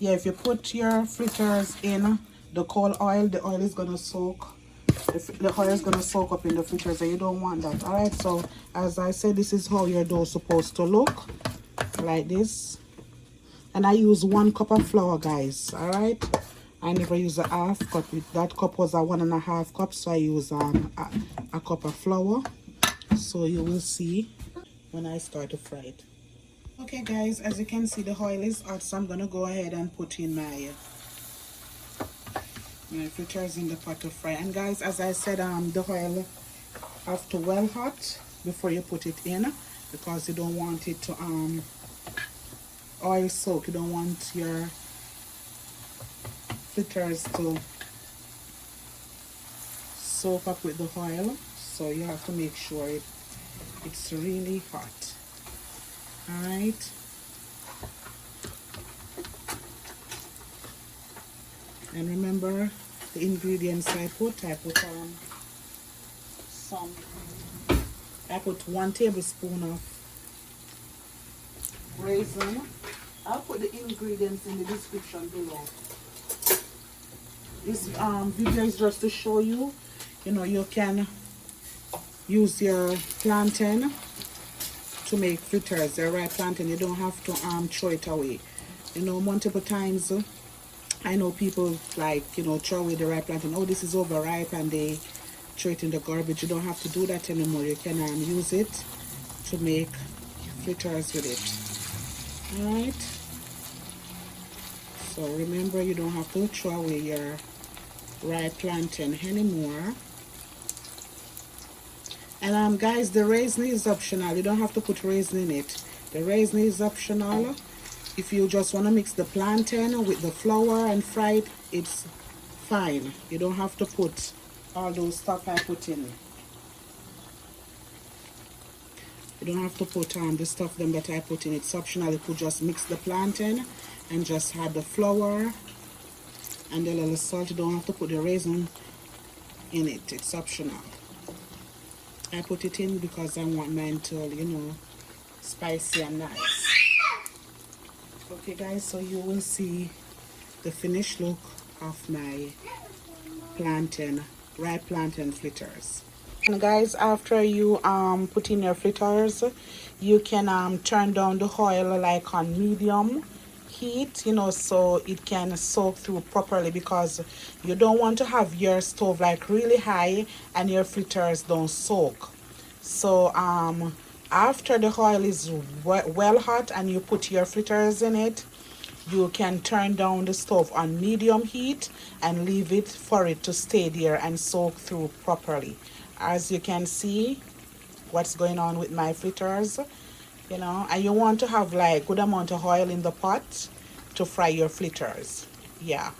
Yeah, if you put your fritters in the cold oil, the oil is gonna soak. The oil is gonna soak up in the fritters, and you don't want that. All right. So as I said, this is how your dough is supposed to look, like this. And I use 1 cup of flour, guys. All right. I never use a half cup. That cup was a 1.5 cups, so I use a cup of flour. So you will see when I start to fry it. Okay, guys, as you can see, the oil is hot, so I'm gonna go ahead and put in my fritters in the pot to fry. And guys, as I said, the oil have to well hot before you put it in, because you don't want it to oil soak. You don't want your fritters to soak up with the oil, so you have to make sure it's really hot. All right. And remember the ingredients I put I put 1 tablespoon of raisin. I'll put the ingredients in the description below. This video is just to show you, you can use your plantain to make fritters. The ripe plantain, you don't have to throw it away. Multiple times I know people throw away the ripe plantain. Oh, this is overripe, and they throw it in the garbage. You don't have to do that anymore. You can use it to make fritters with it. All right. So remember, you don't have to throw away your ripe plantain anymore. And guys, the raisin is optional. You don't have to put raisin in it. The raisin is optional. If you just want to mix the plantain with the flour and fry it, it's fine. You don't have to put all those stuff I put in. You don't have to put the stuff that I put in. It's optional. You could just mix the plantain and just add the flour and a little salt. You don't have to put the raisin in it. It's optional. I put it in because I want mine to, spicy and nice. Okay, guys, so you will see the finished look of my ripe plantain fritters. And guys, after you put in your fritters, you can turn down the oil like on medium heat, so it can soak through properly, because you don't want to have your stove like really high and your fritters don't soak. So after the oil is well hot and you put your fritters in it, you can turn down the stove on medium heat and leave it for it to stay there and soak through properly. As you can see what's going on with my fritters, and you want to have like good amount of oil in the pot to fry your fritters. Yeah.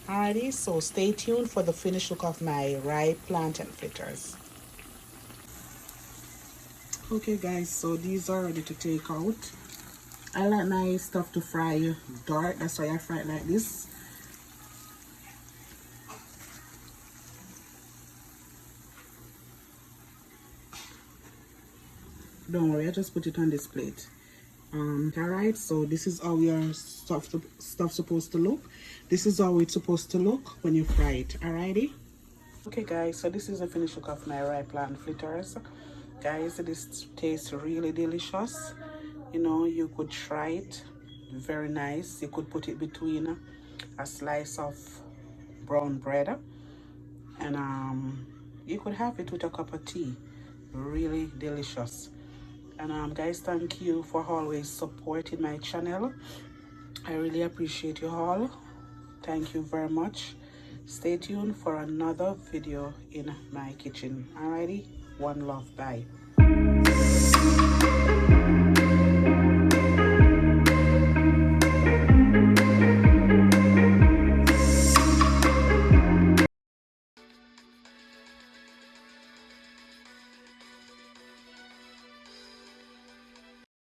Alrighty, so stay tuned for the finished look of my ripe plantain fritters. Okay guys, so these are ready to take out. I like my stuff to fry dark, that's why I fry it like this. Don't worry, I just put it on this plate. Alright, so this is how your stuff supposed to look. This is how it's supposed to look when you fry it. Alrighty. Okay guys, so this is the finished look of my ripe plantain fritters. Guys, this tastes really delicious. You could try it. Very nice. You could put it between a slice of brown bread, and you could have it with a cup of tea. Really delicious. And guys, thank you for always supporting my channel. I really appreciate you all. Thank you very much. Stay tuned for another video in my kitchen. Alrighty, one love, bye.